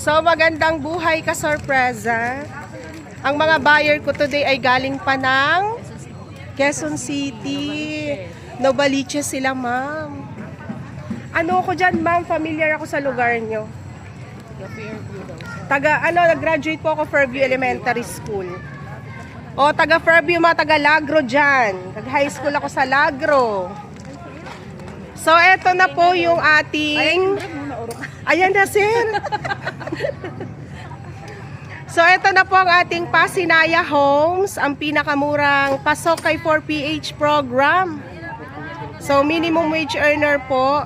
So magandang buhay ka, sorpresa. Ang mga buyer ko today ay galing pa ng Quezon City. Novaliches sila, ma'am. Ano ko dyan, ma'am? Familiar ako sa lugar nyo. Nag-graduate po ako Fairview Elementary School. O, taga Fairview, mga taga Lagro dyan. Nag-high school ako sa Lagro. So, eto na po yung ating... Ayan na, sir. So, eto na po ang ating Pasinaya Homes, ang pinakamurang pasok kay 4PH program. So, minimum wage earner po,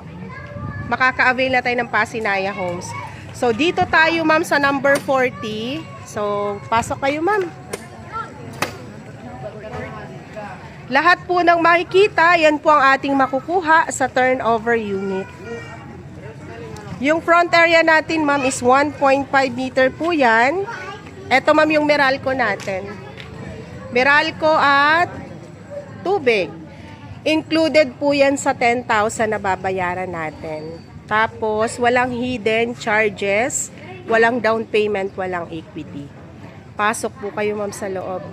makaka-avail na tayo ng Pasinaya Homes. So, dito tayo, ma'am, sa number 40. So, pasok kayo, ma'am. Lahat po ng makikita, yan po ang ating makukuha sa turnover unit. Yung front area natin, ma'am, is 1.5 meter po yan. Ito, ma'am, yung Meralco natin. Meralco at tubig. Included po yan sa 10,000 na babayaran natin. Tapos, walang hidden charges, walang down payment, walang equity. Pasok po kayo, ma'am, sa loob.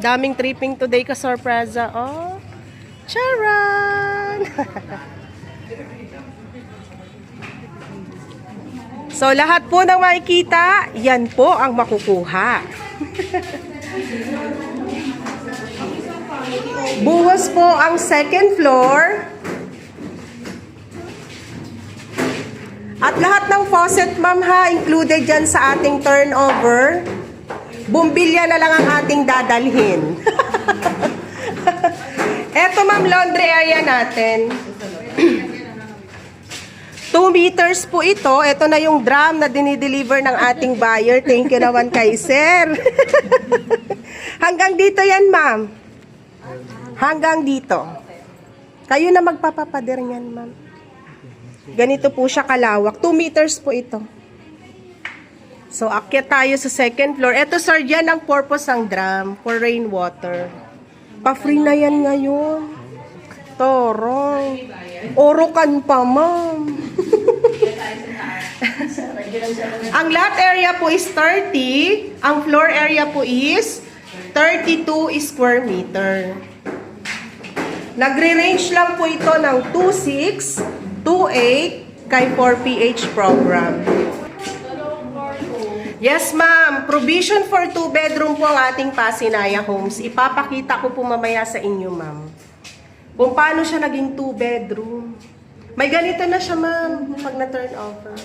Daming tripping today ka, sorpresa. Oh, charan! So, lahat po ng makikita, yan po ang makukuha. Buhos po ang second floor. At lahat ng faucet, ma'am, ha, included dyan sa ating turnover. Bumbilya na lang ang ating dadalhin. Eto, ma'am, laundry area natin. 2 meters po ito. Ito na yung drum na dinideliver ng ating buyer. Thank you naman kay sir. Hanggang dito yan, ma'am. Hanggang dito. Kayo na magpapapader niyan, ma'am. Ganito po siya kalawak. 2 meters po ito. So, akyat tayo sa second floor. Ito, sir, yan ang purpose ng drum for rainwater. Pa-free na yan ngayon. Torong. Orokan pa, ma'am. Ang lot area po is 30. Ang floor area po is 32 square meter. Nagre-range lang po ito ng 2.6, 2.8 kay 4PH program. Yes, ma'am. Provision for 2-bedroom po ang ating Pasinaya Homes. Ipapakita ko po mamaya sa inyo, ma'am. Kung paano siya naging 2-bedroom. May ganito na siya, ma'am, pag na-turn over.